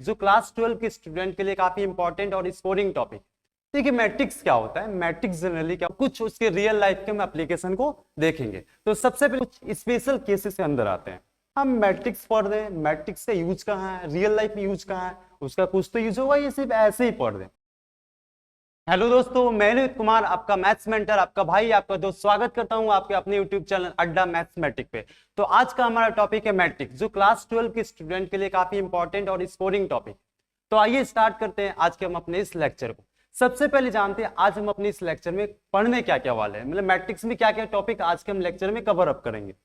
जो क्लास 12 के स्टूडेंट के लिए काफी इंपॉर्टेंट और स्कोरिंग टॉपिक। देखिए मैट्रिक्स क्या होता है, मैट्रिक्स जनरली क्या, कुछ उसके रियल लाइफ के हम एप्लीकेशन को देखेंगे। तो सबसे पहले कुछ स्पेशल केसेस के अंदर आते हैं। हम मैट्रिक्स पढ़ रहे हैं, मैट्रिक्स का यूज कहाँ है, रियल लाइफ में यूज कहाँ है, उसका कुछ तो यूज होगा, ये सिर्फ ऐसे ही पढ़ रहे हैं। हेलो दोस्तों, मैं रोहित कुमार, आपका मैथ्स मेंटर, आपका भाई, आपका दोस्त, स्वागत करता हूं आपके अपने यूट्यूब चैनल अड्डा मैथमेटिक पे। तो आज का हमारा टॉपिक है मैट्रिक्स, जो क्लास 12 के स्टूडेंट के लिए काफी इंपॉर्टेंट और स्कोरिंग टॉपिक। तो आइए स्टार्ट करते हैं आज के हम अपने इस लेक्चर को। सबसे पहले जानते हैं आज हम अपने इस लेक्चर में पढ़ने क्या क्या वाले हैं, मतलब मैट्रिक्स में क्या क्या टॉपिक आज के हम लेक्चर में कवर अप करेंगे।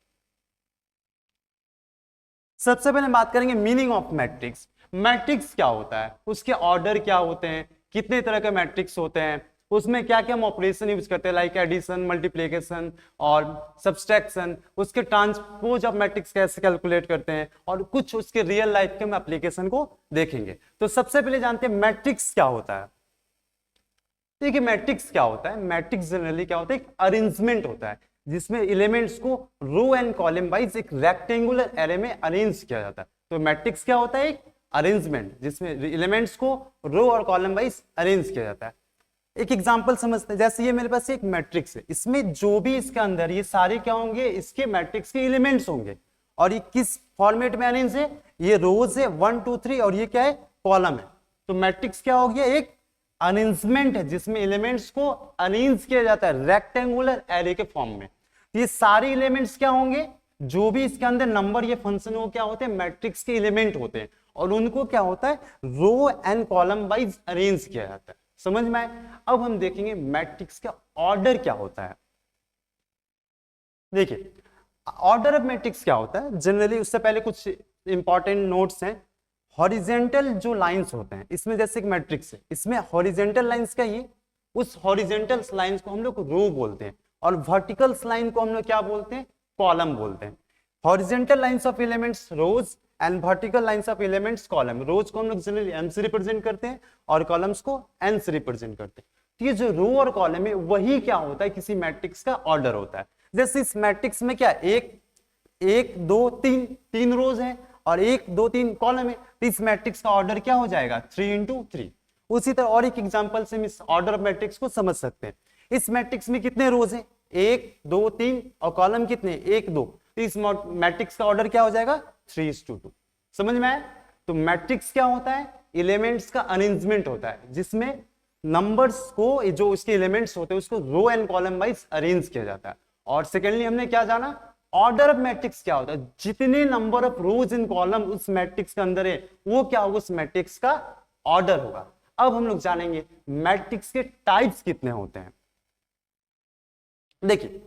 सबसे पहले बात करेंगे मीनिंग ऑफ मैट्रिक्स। मैट्रिक्स क्या होता है, उसके ऑर्डर क्या होते हैं, कितने तरह के मैट्रिक्स होते हैं, उसमें क्या क्या हम ऑपरेशन यूज करते हैं, लाइक एडिशन, मल्टीप्लिकेशन और सब्सट्रैक्शन, उसके ट्रांसपोज ऑफ मैट्रिक्स कैसे कैलकुलेट करते हैं, और कुछ उसके रियल लाइफ के हम एप्लीकेशन को देखेंगे। तो सबसे पहले जानते हैं मैट्रिक्स क्या होता है। देखिए मैट्रिक्स क्या होता है, मैट्रिक्स जनरली क्या होता है, एक अरेंजमेंट होता है जिसमें एलिमेंट्स को रो एंड कॉलम वाइज एक रेक्टेंगुलर एरे में अरेंज किया जाता है। तो मैट्रिक्स क्या होता है, एक अरेंजमेंट जिसमें एलिमेंट्स को रो और कॉलम वाइज अरेंज किया जाता है। एक एग्जांपल समझते हैं, जैसे ये मेरे पास एक मैट्रिक्स है, इसमें जो भी इसके अंदर ये सारे क्या होंगे, इसके मैट्रिक्स के एलिमेंट्स होंगे, और ये किस फॉर्मेट में अरेंज है, ये रोज है 1 2 3 और ये क्या है, कॉलम है। तो मैट्रिक्स क्या हो गया, एक अरेंजमेंट है जिसमें एलिमेंट्स को अरेंज किया जाता है रेक्टेंगुलर एरे के फॉर्म में। ये सारे एलिमेंट्स क्या होंगे, जो भी इसके अंदर नंबर ये फंक्शन हो क्या होते हैं, मैट्रिक्स के एलिमेंट होते हैं, और उनको क्या होता है, row and column wise arrange किया जाता है। समझ में आए। अब हम देखेंगे मैट्रिक्स का ऑर्डर क्या होता है। देखिए ऑर्डर ऑफ मैट्रिक्स क्या होता है जनरली, उससे पहले कुछ इंपॉर्टेंट नोट्स हैं। हॉरिजेंटल जो लाइंस होते हैं इसमें, जैसे एक मैट्रिक्स है, इसमें हॉरिजेंटल लाइंस का ये, उस हॉरिजेंटल लाइंस को हम लोग रो बोलते हैं, और वर्टिकल लाइन को हम लोग क्या बोलते हैं, कॉलम बोलते हैं। Horizontal lines of elements rows and vertical lines of elements column. Rows को हम लोग जनरली एम से रिप्रेजेंट करते हैं और कॉलम्स को एन से रिप्रेजेंट करते हैं। तो ये जो रो और कॉलम है वही क्या होता है, किसी मैट्रिक्स का ऑर्डर होता है। जैसे इस मैट्रिक्स में क्या, एक दो तीन रोज है और 1 2 3 कॉलम है, तो इस मैट्रिक्स का ऑर्डर क्या हो जाएगा, 3 into 3। उसी तरह और एक एग्जांपल से हम इस ऑर्डर ऑफ मैट्रिक्स को समझ सकते हैं। इस मैट्रिक्स में कितने रोज हैं, 1 2 3 और कॉलम कितने, 1 2, तो इस मैट्रिक्स का ऑर्डर क्या हो जाएगा, 3:2। समझ में आया। तो मैट्रिक्स क्या होता है, एलिमेंट्स का अरेंजमेंट होता है जिसमें नंबर्स को, जो उसके एलिमेंट्स होते हैं उसको row and column wise arrange किया जाता है। और सेकेंडली हमने क्या जाना, ऑर्डर ऑफ मैट्रिक्स क्या होता है, जितने number of rose in column उस मैट्रिक्स के अंदर है वो क्या होगा, उस मैट्रिक्स का ऑर्डर होगा। अब हम लोग जानेंगे मैट्रिक्स के टाइप्स कितने होते हैं। देखिए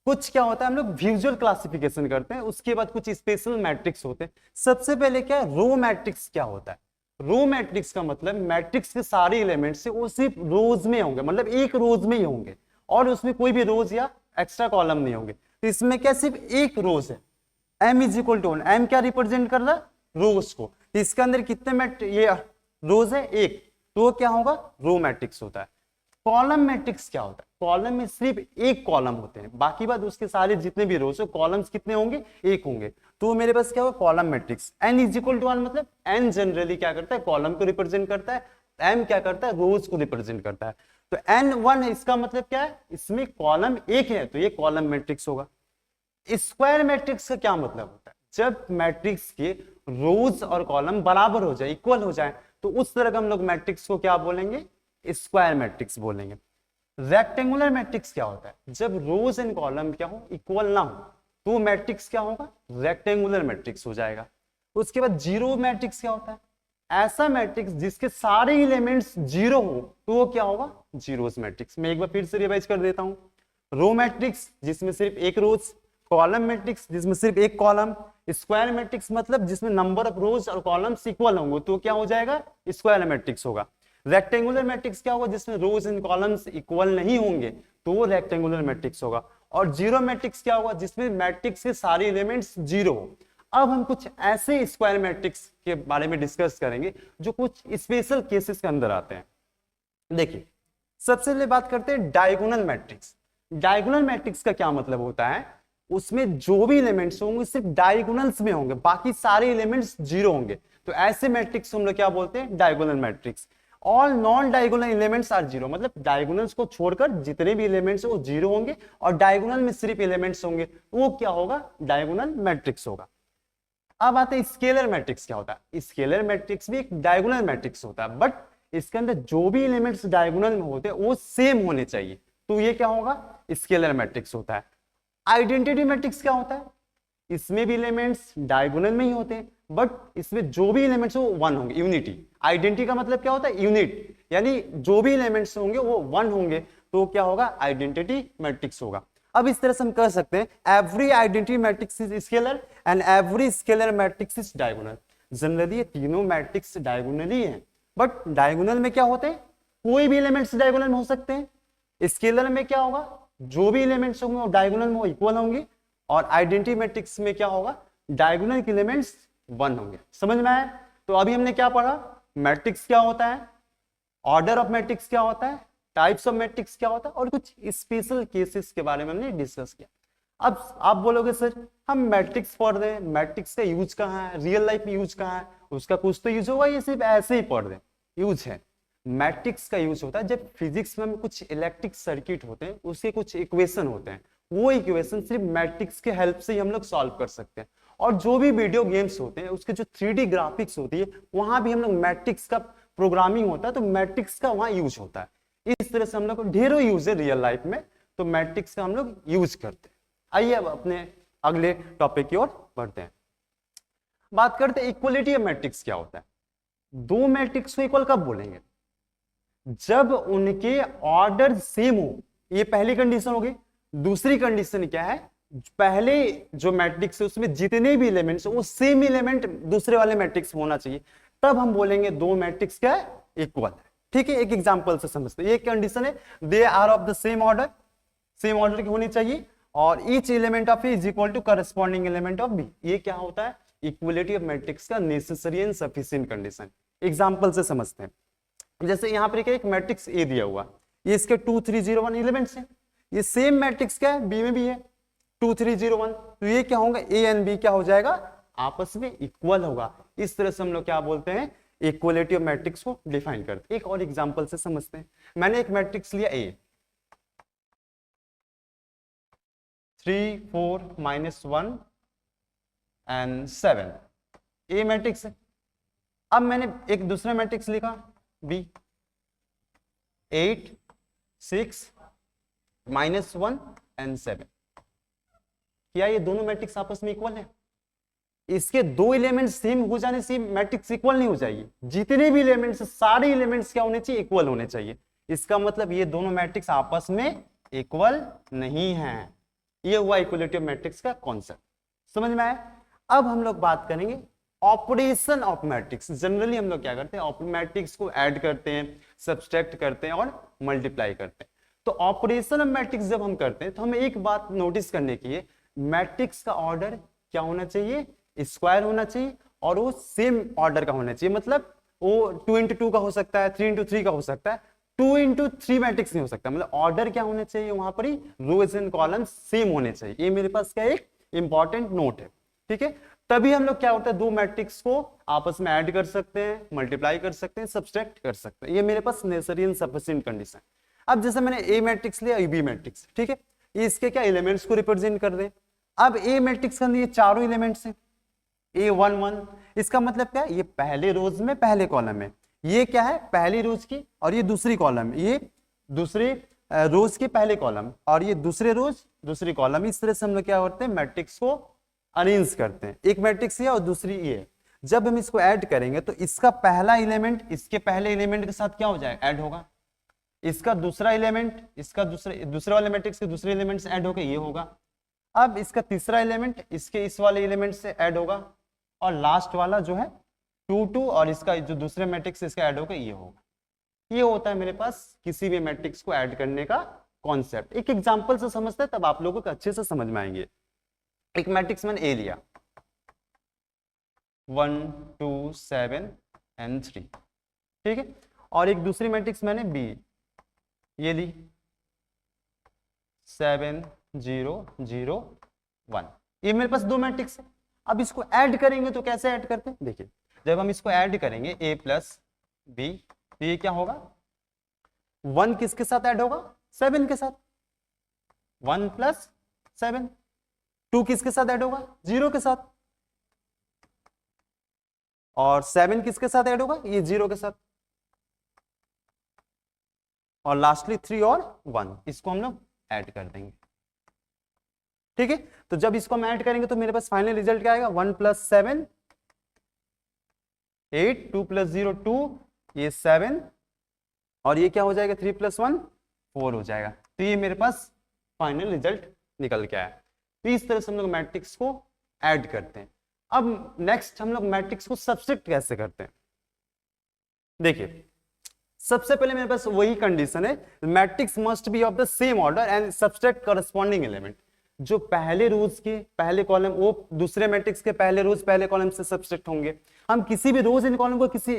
कुछ क्या होता है, हम लोग विजुअल क्लासिफिकेशन करते हैं, उसके बाद कुछ स्पेशल मैट्रिक्स होते हैं। सबसे पहले क्या, रो मैट्रिक्स क्या होता है। रो मैट्रिक्स का मतलब मैट्रिक्स के सारे एलिमेंट्स से वो सिर्फ रोज में होंगे, मतलब एक रोज में ही होंगे, और उसमें कोई भी रोज या एक्स्ट्रा कॉलम नहीं होंगे। तो इसमें क्या, सिर्फ एक रोज है, m is equal to 1। m क्या रिप्रेजेंट कर रहा है, रोज को। तो इसके अंदर कितने ये रोज है, एक, तो वो क्या होगा, रो मैट्रिक्स होता है। कॉलम मैट्रिक्स क्या होता है, कॉलम में सिर्फ एक कॉलम होते हैं, बाकी बात उसके सारे जितने भी रोज है कॉलम्स कितने होंगे, एक होंगे। तो मेरे पास क्या होगा, column matrix. n is equal to 1 मतलब n जनरली क्या करता है, कॉलम को रिप्रेजेंट करता है, m क्या करता है, रोज को रिप्रेजेंट करता है। तो n1 है, इसका मतलब क्या है, इसमें कॉलम एक है, तो ये कॉलम मैट्रिक्स होगा। स्क्वायर मैट्रिक्स का क्या मतलब होता है, जब मैट्रिक्स के रोज और कॉलम बराबर हो जाए, इक्वल हो जाए, तो उस तरह का हम लोग मैट्रिक्स को क्या बोलेंगे, स्क्वायर मैट्रिक्स बोलेंगे। रेक्टेंगुलर मैट्रिक्स क्या होता है, जब रोज एंड कॉलम क्या हो, इक्वल ना हो, तो मैट्रिक्स क्या होगा, रेक्टेंगुलर मैट्रिक्स हो जाएगा। उसके बाद जीरो मैट्रिक्स क्या होता है, ऐसा मैट्रिक्स जिसके सारे एलिमेंट्स जीरो हो, तो वो क्या होगा, जीरोस मैट्रिक्स। मैं एक बार फिर से रिवाइज कर देता हूं। रो मैट्रिक्स जिसमें सिर्फ एक रोज, कॉलम मैट्रिक्स जिसमें सिर्फ एक कॉलम, स्क्वायर मैट्रिक्स मतलब जिसमें नंबर ऑफ रोज और कॉलम्स इक्वल होंगे, तो क्या हो जाएगा, स्क्वायर मैट्रिक्स होगा। रेक्टेंगुलर मैट्रिक्स क्या होगा, जिसमें रोज एंड कॉलम्स इक्वल नहीं होंगे, तो वो रेक्टेंगुलर मैट्रिक्स होगा। और जीरो मैट्रिक्स क्या होगा, जिसमें मैट्रिक्स के सारे एलिमेंट्स जीरो हो। अब हम कुछ ऐसे स्क्वायर मैट्रिक्स के बारे में डिस्कस करेंगे जो कुछ स्पेशल केसेस के अंदर आते हैं। देखिए सबसे पहले बात करते हैं डायगोनल मैट्रिक्स। डायगोनल मैट्रिक्स का क्या मतलब होता है, उसमें जो भी एलिमेंट्स होंगे सिर्फ डायगोनल्स में होंगे, बाकी सारे एलिमेंट्स जीरो होंगे। तो ऐसे मैट्रिक्स हम लोग क्या बोलते हैं, diagonal matrix. All non diagonal elements are zero, मतलब डायगोनल्स को छोड़कर जितने भी एलिमेंट्स वो जीरो होंगे, और डायगोनल में सिर्फ एलिमेंट्स होंगे, वो क्या होगा, डायगोनल मैट्रिक्स होगा। अब आते हैं स्केलर मैट्रिक्स क्या होता है। स्केलर मैट्रिक्स भी एक डायगोनल मैट्रिक्स होता है, बट इसके अंदर जो भी एलिमेंट्स डायगोनल में होते हैं वो सेम होने चाहिए, तो ये क्या होगा, स्केलर मैट्रिक्स होता है। आइडेंटिटी मैट्रिक्स क्या होता है, इसमें भी एलिमेंट्स डायगोनल में ही होते हैं, बट इसमें जो भी एलिमेंट्स वो वन होंगे, यूनिटी। आइडेंटिटी का मतलब क्या होता है, यूनिट, यानी जो भी एलिमेंट्स होंगे वो वन होंगे, तो क्या होगा, आइडेंटिटी मैट्रिक्स होगा। अब इस तरह से हम कह सकते हैं every identity matrix is scalar and every scalar matrix is diagonal. Generally ये तीनों मैट्रिक्स डायगोनल ही है, बट डायगोनल में क्या होते हैं, कोई भी एलिमेंट्स डायगोनल में हो सकते हैं। स्केलर में क्या होगा, जो भी एलिमेंट्स होंगे वो डायगोनल में इक्वल होंगे, और आइडेंटिटी मैट्रिक्स में क्या होगा, डायगोनल के एलिमेंट्स वन होंगे। समझ में आया। तो अभी हमने क्या पढ़ा, मैट्रिक्स क्या होता है, ऑर्डर ऑफ मैट्रिक्स क्या होता है, टाइप्स ऑफ मैट्रिक्स क्या होता है, और कुछ स्पेशल केसेस के बारे में हमने डिस्कस किया। अब आप बोलोगे सर हम मैट्रिक्स पढ़ रहे हैं, मैट्रिक्स का यूज कहाँ है, रियल लाइफ में यूज कहाँ है, उसका कुछ तो यूज होगा, ये सिर्फ ऐसे ही पढ़ रहे हैं, यूज है। मैट्रिक्स का यूज होता है जब फिजिक्स में कुछ इलेक्ट्रिक सर्किट होते हैं, उसके कुछ इक्वेशन होते हैं, वो इक्वेशन सिर्फ मैट्रिक्स के हेल्प से ही हम लोग सॉल्व कर सकते हैं। और जो भी वीडियो गेम्स होते हैं उसके जो 3D ग्राफिक्स होती है, वहां भी हम लोग मैट्रिक्स का प्रोग्रामिंग होता है, तो मैट्रिक्स का वहां यूज होता है। इस तरह से हम लोग ढेरों यूज है रियल लाइफ में, तो मैट्रिक्स का हम लोग यूज करते हैं। आइए अब अपने अगले टॉपिक की ओर बढ़ते हैं। बात करते हैं इक्वलिटी ऑफ मैट्रिक्स क्या होता है। दो मैट्रिक्स को इक्वल कब बोलेंगे, जब उनके ऑर्डर सेम हो, ये पहली कंडीशन होगी। दूसरी कंडीशन क्या है, पहले जो मैट्रिक्स है उसमें जितने भी एलिमेंट्स वो सेम एलिमेंट दूसरे वाले मैट्रिक्स होना चाहिए, तब हम बोलेंगे दो मैट्रिक्स क्या है, इक्वल है। ठीक है, एक एग्जांपल से समझते हैं। ये कंडीशन है, they are of the same order, same order की होनी चाहिए, और each element of A is equal to corresponding element of B. ये क्या होता है, इक्वलिटी ऑफ मैट्रिक्स का necessary and sufficient condition. Example से समझते हैं। जैसे यहाँ पर एक मैट्रिक्स ए दिया हुआ, ये इसके 2 3 0 1 एलिमेंट्स हैं, ये सेम मैट्रिक्स क्या है, बी में भी है 2 3 0 1, तो ये क्या होगा, ए एंड बी क्या हो जाएगा, आपस में इक्वल होगा। इस तरह से हम लोग क्या बोलते हैं, इक्वलिटी ऑफ मैट्रिक्स को डिफाइन करते हैं। एक और एग्जांपल से समझते हैं। मैंने एक मैट्रिक्स लिया ए, 3 4 -1 एंड 7, ए मैट्रिक्स है। अब मैंने एक दूसरा मैट्रिक्स लिखा बी, 8 6 -1 एंड 7। क्या ये दोनों मैट्रिक्स आपस में इक्वल है? इसके दो एलिमेंट सेम हो जाने से मैट्रिक्स इक्वल नहीं हो जाएगी, जितने भी एलिमेंट्स सारे एलिमेंट्स क्या होने चाहिए, इक्वल होने चाहिए। इसका मतलब ये दोनों मैट्रिक्स आपस में इक्वल नहीं है। ये हुआ इक्वलिटी ऑफ मैट्रिक्स का कॉन्सेप्ट, समझ में आया। अब हम लोग बात करेंगे ऑपरेशन ऑफ मैट्रिक्स। जनरली हम लोग क्या करते हैं, मैट्रिक्स को ऐड करते हैं, सब्सट्रैक्ट करते हैं और मल्टीप्लाई करते हैं। तो ऑपरेशन ऑफ मैट्रिक्स जब हम करते हैं तो हमें एक बात नोटिस करने की है, मैट्रिक्स का ऑर्डर क्या होना चाहिए, स्क्वायर होना चाहिए, और वो सेम ऑर्डर का होना चाहिए। मतलब वो 2 × 2 का हो सकता है, 3 × 3 का हो सकता है, 2 × 3 मैट्रिक्स नहीं हो सकता। मतलब ऑर्डर क्या होना चाहिए वहां पर ही, रोज एंड कॉलम्स सेम होने चाहिए। ये मेरे पास क्या एक इंपॉर्टेंट नोट है, ठीक है। तभी हम लोग क्या होता है, दो मैट्रिक्स को आपस में ऐड कर सकते हैं, मल्टीप्लाई कर सकते हैं, सब्सट्रैक्ट कर सकते हैं। ये मेरे पास नेसेसरी एंड सफिशिएंट कंडीशन। अब जैसे मैंने ए मैट्रिक्स लिया, बी मैट्रिक्स, ठीक है, ये इसके क्या एलिमेंट्स को रिप्रेजेंट कर दे। अब ए मैट्रिक्स के अंदर ये चारों एलिमेंट्स हैं, A1 1, इसका मतलब क्या है, ये पहले रोज में पहले कॉलम में, ये क्या है पहली रोज की, और ये दूसरी कॉलम, ये दूसरे रोज के पहले कॉलम, और ये दूसरे रोज दूसरी कॉलम। इस तरह से हम लोग क्या करते हैं, मैट्रिक्स को अरेंज करते हैं। एक मैट्रिक्स ये और दूसरी ये। जब हम इसको ऐड करेंगे तो इसका पहला एलिमेंट इसके पहले एलिमेंट के साथ क्या हो जाएगा, ऐड होगा। इसका दूसरा एलिमेंट इसका दूसरे वाले मैट्रिक्स के दूसरे एलिमेंट से ऐड होकर ये होगा। अब इसका तीसरा एलिमेंट इसके इस वाले एलिमेंट से ऐड होगा, और लास्ट वाला जो है 2 2, और इसका जो दूसरे मैट्रिक्स इसका ऐड होगा ये होगा। ये होता है मेरे पास किसी भी मैट्रिक्स को ऐड करने का कॉन्सेप्ट। एक एग्जांपल से समझते हैं, तब आप लोगों को अच्छे से समझ में आएंगे। एक मैट्रिक्स मैंने ए लिया, 1 2 7 एंड 3, ठीक है, और एक दूसरी मैट्रिक्स मैंने बी ये ली, 7 0 0 1। ये मेरे पास दो मैट्रिक्स है। अब इसको ऐड करेंगे तो कैसे ऐड करते हैं, देखिए जब हम इसको ऐड करेंगे a प्लस बी, तो ये क्या होगा, 1 किसके साथ ऐड होगा, 7 के साथ, 1 प्लस 7, 2 किसके साथ ऐड होगा, 0 के साथ, और 7 किसके साथ ऐड होगा, ये 0 के साथ, और लास्टली 3 और 1, इसको हम लोग ऐड कर देंगे। ठीक है, तो जब इसको हम ऐड करेंगे तो मेरे पास फाइनल रिजल्ट क्या आएगा, 1 प्लस 7 8, 2 प्लस 0 2, ये 7, और ये क्या हो जाएगा, 3 प्लस 1 4 हो जाएगा। तो ये मेरे पास फाइनल रिजल्ट निकल के आया। तो इस तरह से हम लोग मैट्रिक्स को ऐड करते हैं। अब नेक्स्ट हम लोग मैट्रिक्स को सब्सट्रैक्ट कैसे करते हैं। देखिए, सबसे पहले मेरे पास वही कंडीशन है, matrix must be of the same order and subtract corresponding element. जो पहले रोज के पहले कॉलम वो दूसरे मैट्रिक्स के पहले रोज पहले कॉलम से सब्सट्रैक्ट होंगे। हम किसी भी रोज इन कॉलम को किसी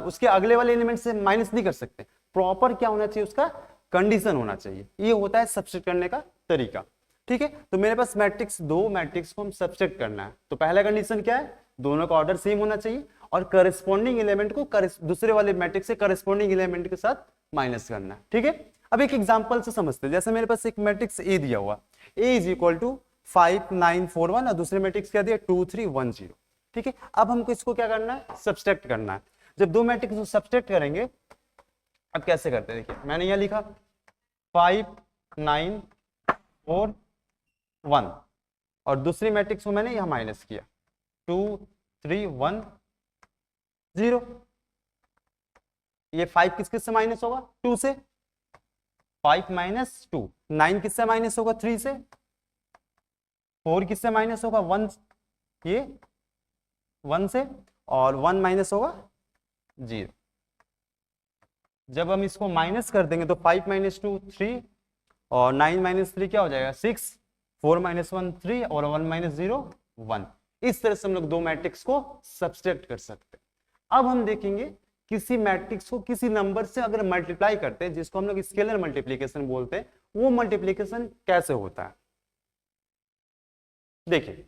उसके अगले वाले एलिमेंट से माइनस नहीं कर सकते। प्रॉपर क्या होना चाहिए, उसका कंडीशन होना चाहिए। ये होता है सब्सट्रैक्ट करने का तरीका। ठीक है, तो मेरे पास मैट्रिक्स, दो मैट्रिक्स को हम सब्सट्रैक्ट करना है। तो पहला कंडीशन क्या है, दोनों का ऑर्डर सेम होना चाहिए और करस्पॉन्डिंग एलिमेंट को दूसरे वाले मैट्रिक्स से करस्पॉन्डिंग एलिमेंट के साथ माइनस करना है। ठीक है, अब एक एग्जांपल से समझते हैं। जैसे मेरे पास एक मैट्रिक्स ए दिया हुआ, ए इज इक्वल टू 5 9 4 1 और दूसरे मैट्रिक्स क्या दिया, 2 3 1 0। ठीक है, अब हमको इसको क्या करना है, सब्सट्रैक्ट करना है। जब दो मैट्रिक्स को सब्सट्रैक्ट करेंगे, अब कैसे करते हैं, देखिए मैंने यहां लिखा 5 9 4 1 और दूसरी मैट्रिक्स को मैंने यहां माइनस किया 2 3 1 0। ये 5 किस किस से माइनस होगा, 2 से, 5 माइनस 2, 9 किससे माइनस होगा, 3 से, 4 किससे माइनस होगा, 1, ये 1 से, और 1 माइनस होगा 0। जब हम इसको माइनस कर देंगे तो 5 माइनस 2 3 और 9 माइनस 3 क्या हो जाएगा 6, 4 माइनस 1 3 और 1 माइनस 0 1। इस तरह से हम लोग दो मैट्रिक्स को सब्सट्रैक्ट कर सकते हैं। अब हम देखेंगे किसी मैट्रिक्स को किसी नंबर से अगर मल्टीप्लाई करते हैं, जिसको हम लोग स्केलर मल्टीप्लिकेशन बोलते हैं, वो मल्टीप्लिकेशन कैसे होता है। देखिए,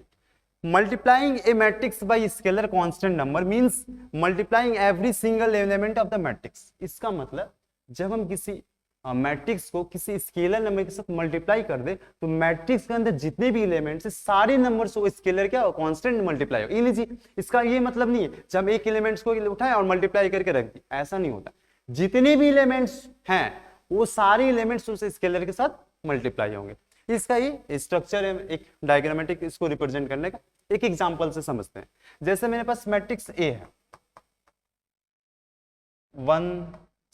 multiplying A matrix bye scalar constant number means multiplying every single element of the matrix. इसका मतलब जब हम किसी मैट्रिक्स को किसी स्केलर नंबर के साथ मल्टीप्लाई कर दे तो मैट्रिक्स के अंदर जितने भी एलिमेंट्स है सारे नंबर्स को स्केलर क्या कांस्टेंट मल्टीप्लाई हो। ये लीजिए, इसका ये मतलब नहीं है जब एक एलिमेंट्स को उठाए और मल्टीप्लाई करके रख दी, ऐसा नहीं होता। जितने भी एलिमेंट्स हैं वो सारे एलिमेंट्स उस स्केलर के साथ मल्टीप्लाई होंगे। इसका ये स्ट्रक्चर है एक डायग्रामेटिक इसको रिप्रेजेंट करने का। एक एग्जांपल से समझते हैं। जैसे मेरे पास मैट्रिक्स ए है 1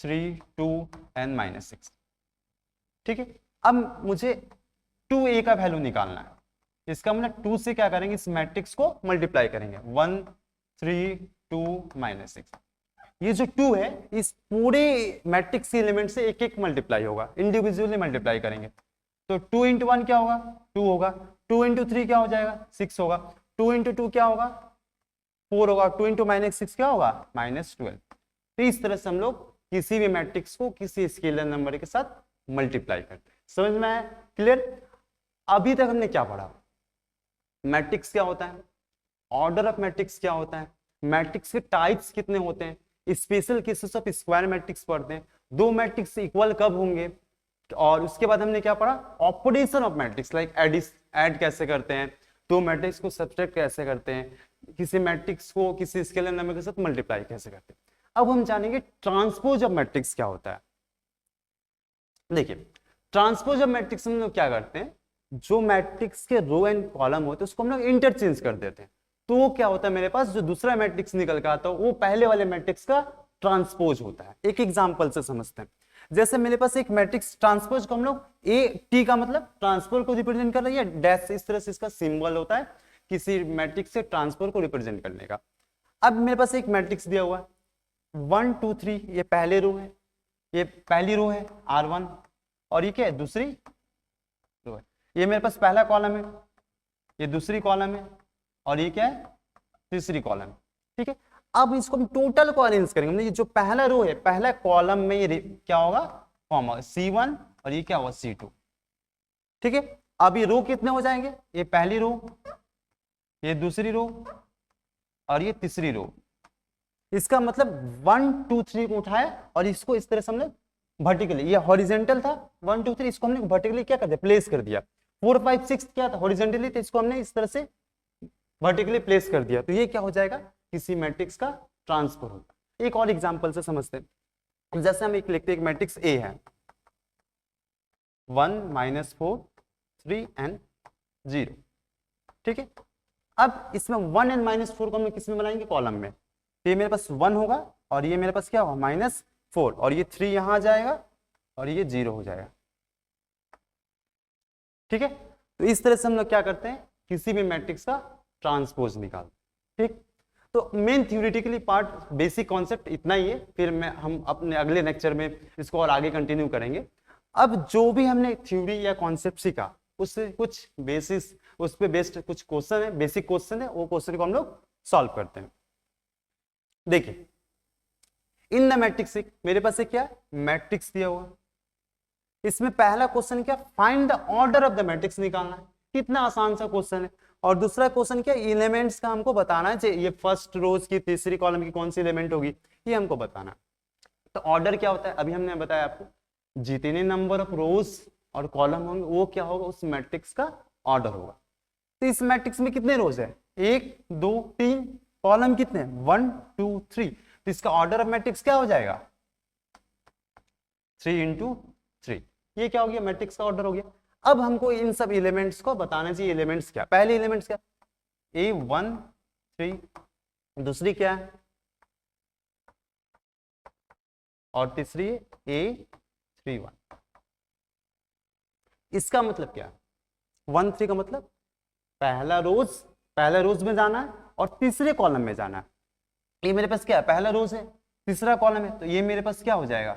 3 2 एंड -6। ठीक है, अब मुझे 2a का वैल्यू निकालना है। इसका मतलब 2 से क्या करेंगे, इस मैट्रिक्स को मल्टीप्लाई करेंगे 1 3 2 -6। ये जो 2 है इस पूरे मैट्रिक्स के एलिमेंट से एक एक मल्टीप्लाई होगा, इंडिविजुअली मल्टीप्लाई करेंगे। तो 2 इंटू 1 क्या होगा, 2 होगा। 2 इंटू 3 क्या हो जाएगा, 6 होगा। 2 इंटू 2 क्या होगा, 4 होगा। 2 इंटू -6 क्या होगा, -12। तो इस तरह से हम लोग किसी भी मैट्रिक्स को किसी स्केलर नंबर के साथ मल्टीप्लाई करते हैं। समझ में आया, क्लियर। अभी तक हमने क्या पढ़ा, मैट्रिक्स क्या होता है, ऑर्डर ऑफ मैट्रिक्स क्या होता है, मैट्रिक्स के टाइप्स कितने होते हैं, special cases of square matrix पढ़ते हैं, दो मैट्रिक्स इक्वल कब होंगे, और उसके बाद हमने क्या पढ़ा, operation of matrix like add कैसे करते हैं, दो मैट्रिक्स को सब्ट्रैक्ट कैसे करते हैं, किसी मैट्रिक्स को किसी स्केलर नंबर के साथ मल्टीप्लाई कैसे करते हैं। अब हम जानेंगे ट्रांसपोज ऑफ मैट्रिक्स क्या होता है। देखिए, ट्रांसपोज ऑफ मैट्रिक्स हम लोग क्या करते हैं, जो मैट्रिक्स के रो एंड कॉलम होते हैं उसको हम लोग इंटरचेंज कर देते हैं। तो वो क्या होता है, मेरे पास जो दूसरा मैट्रिक्स निकल के आता है वो पहले वाले मैट्रिक्स का ट्रांसपोज होता है। एक एग्जांपल से समझते हैं। जैसे मेरे पास एक मैट्रिक्स ट्रांसपोज को हम लोग ए टी का मतलब ट्रांसपोज को रिप्रेजेंट कर रही है डैश, इस तरह से इसका सिंबल होता है किसी मैट्रिक्स से ट्रांसपोज को रिप्रेजेंट करने का। अब मेरे पास एक मैट्रिक्स दिया हुआ है 1 2 3, ये पहले रो है, ये पहली रो है R1, और ये क्या है, दूसरी रो है। ये मेरे पास पहला कॉलम है, ये दूसरी कॉलम है, और ये क्या है, तीसरी कॉलम। ठीक है, अब इसको हम टोटल को अरेंज करेंगे। मतलब ये जो पहला रो है, पहला कॉलम में ये क्या होगा, कॉमा C1, और ये क्या होगा C2। ठीक है, अब ये रो कितने हो जाएंगे, ये पहली रो, ये दूसरी रो, और ये तीसरी रो। इसका मतलब 1 2 3 को उठाया और इसको इस तरह से हमने वर्टिकली, ये हॉरिजेंटल था 1 2 3, इसको हमने वर्टिकली क्या कर दिया, प्लेस कर दिया। 4 5 6 क्या था, हॉरिजेंटली, तो इसको हमने इस तरह से वर्टिकली प्लेस कर दिया, तो ये क्या हो जाएगा, किसी मैट्रिक्स का ट्रांसफर होगा। एक और एग्जांपल से समझते हैं, जैसे हम एक लिखते हैं, एक मैट्रिक्स ए है 1 -4 3 and 0, ठीक है। अब इसमें 1 and -4 को हम किस में बनाएंगे, कॉलम में, तो ये मेरे पास 1 होगा और ये मेरे पास क्या होगा -4, और ये 3 यहां आ जाएगा और ये 0 हो जाएगा, ठीक है। तो इस तरह से हम लोग क्या करते हैं, किसी भी मैट्रिक्स का ट्रांसपोज निकालते हैं, ठीक। तो main theoretically part, basic concept इतना ही है, फिर हम अपने अगले लेक्चर में इसको और आगे कंटिन्यू करेंगे। अब जो भी हमने थ्योरी या कॉन्सेप्ट सीखा उससे कुछ बेसिस, उस पे बेस्ड कुछ क्वेश्चन है, बेसिक क्वेश्चन है, वो क्वेश्चन को हम लोग सॉल्व करते हैं। देखिए, इन द मैट्रिक्स, मेरे पास क्या मैट्रिक्स दिया हुआ, इसमें पहला क्वेश्चन क्या, find the order of the matrix निकालना है, कितना आसान सा क्वेश्चन है। और दूसरा क्वेश्चन क्या, एलिमेंट्स का हमको बताना है, ये फर्स्ट रोज की तीसरी कॉलम की कौन सी एलिमेंट होगी, ये हमको बताना है। तो ऑर्डर क्या होता है, अभी हमने बताया आपको, जितने नंबर ऑफ रोज और कॉलम होंगे वो क्या होगा, उस मैट्रिक्स का ऑर्डर होगा। तो इस मैट्रिक्स में कितने रोज है, 1 2 3, कॉलम कितने 1 2 3, तो इसका ऑर्डर ऑफ मैट्रिक्स क्या हो जाएगा 3 × 3, ये क्या हो गया, मैट्रिक्स का ऑर्डर हो गया। अब हमको इन सब एलिमेंट्स को बताना चाहिए, एलिमेंट्स क्या, पहले एलिमेंट्स क्या, A1 3, दूसरी क्या है और तीसरी A31। इसका मतलब क्या, 1 3 का मतलब पहला रोज में जाना है और तीसरे कॉलम में जाना है। ये मेरे पास क्या है, पहला रोज है, तीसरा कॉलम है, तो ये मेरे पास क्या हो जाएगा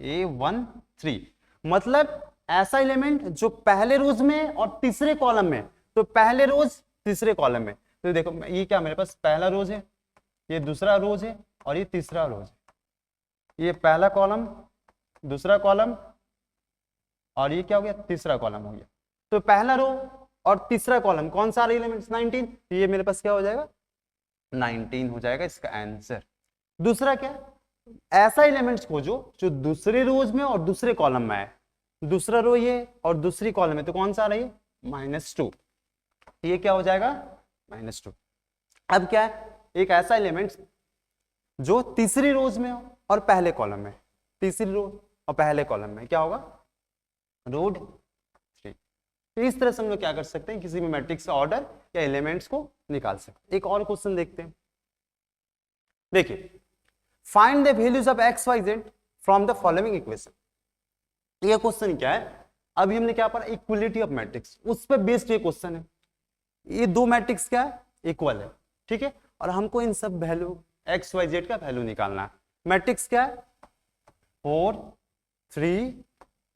A1 3, मतलब ऐसा एलिमेंट जो पहले रोज में और तीसरे कॉलम में, तो पहले रोज तीसरे कॉलम में, तो देखो ये क्या, मेरे पास पहला रोज है, ये दूसरा रोज है और ये तीसरा रोज है, ये पहला कॉलम, दूसरा कॉलम और ये क्या हो गया, तीसरा कॉलम हो गया। तो पहला रो और तीसरा कॉलम कौन सा एलिमेंट्स 19, तो ये मेरे पास क्या हो जाएगा 19 हो जाएगा इसका आंसर। दूसरा क्या, ऐसा एलिमेंट्स खोजो जो दूसरे रोज में और दूसरे कॉलम में है, दूसरा रो ये और दूसरी कॉलम में, तो कौन सा आ रही है -2, ये क्या हो जाएगा -2। अब क्या है, एक ऐसा एलिमेंट्स जो तीसरी रोज में हो और पहले कॉलम में, तीसरी रो और पहले कॉलम में क्या होगा रोड 3। तो इस तरह से हम लोग क्या कर सकते हैं, किसी भी मैट्रिक्स का ऑर्डर या एलिमेंट्स को निकाल सकते हैं। एक और क्वेश्चन देखते हैं, देखिए, find the values of x y z from the following equation. ये क्वेश्चन क्या है, अभी हमने क्या पढ़ा, इक्वलिटी ऑफ मैट्रिक्स, उस पर बेस्ड ये क्वेश्चन है। ये दो मैट्रिक्स क्या है, इक्वल है, ठीक है, और हमको इन सब वैल्यू x y z का वैल्यू निकालना है। मैट्रिक्स क्या है 4 3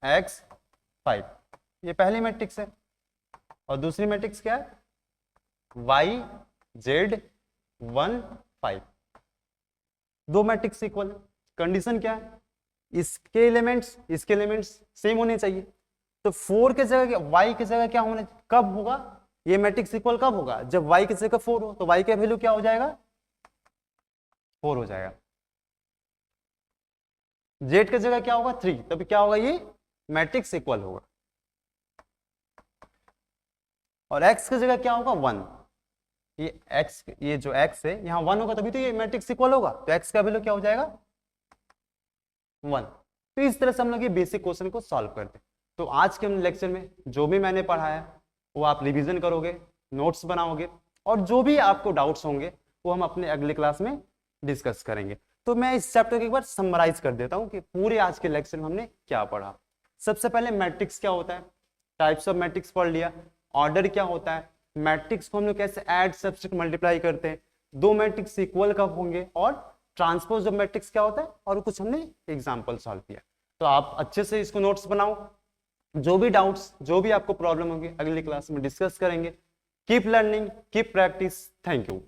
x 5, ये पहली मैट्रिक्स है, और दूसरी मैट्रिक्स क्या है y z 1 5, दो मैट्रिक्स इक्वल है। कंडीशन क्या है, इसके एलिमेंट्स सेम होने चाहिए, तो 4 के जगह y की जगह क्या होना, कब होगा ये मैट्रिक्स इक्वल, कब होगा जब y की जगह 4 हो, तो y का वैल्यू क्या हो जाएगा 4 हो जाएगा। z की जगह क्या होगा 3, तब क्या होगा ये मैट्रिक्स इक्वल होगा, और x की जगह क्या होगा 1, ये जो x है यहाँ 1 होगा तभी तो ये मैट्रिक्स इक्वल होगा, तो x का वैल्यू क्या हो जाएगा 1। तो इस तरह से हम लोग ये बेसिक क्वेश्चन को सॉल्व करते हैं। तो आज के लेक्चर में जो भी मैंने पढ़ाया वो आप रिवीजन करोगे, नोट्स बनाओगे, और जो भी आपको डाउट्स होंगे वो हम अपने अगले क्लास में डिस्कस करेंगे। तो मैं इस चैप्टर को एक बार समराइज कर देता हूँ कि पूरे आज के लेक्चर में हमने क्या पढ़ा। सबसे पहले मैट्रिक्स क्या होता है, टाइप्स ऑफ मैट्रिक्स पढ़ लिया, ऑर्डर क्या होता है, मैट्रिक्स को हम लोग कैसे ऐड सब्ट्रैक्ट मल्टीप्लाई करते हैं, दो मैट्रिक्स इक्वल कब होंगे, और ट्रांसपोज ऑफ मैट्रिक्स क्या होता है, और कुछ हमने एग्जांपल सॉल्व किया। तो आप अच्छे से इसको नोट्स बनाओ, जो भी डाउट्स, जो भी आपको प्रॉब्लम होगी अगली क्लास में डिस्कस करेंगे। Keep learning, keep practice, thank you.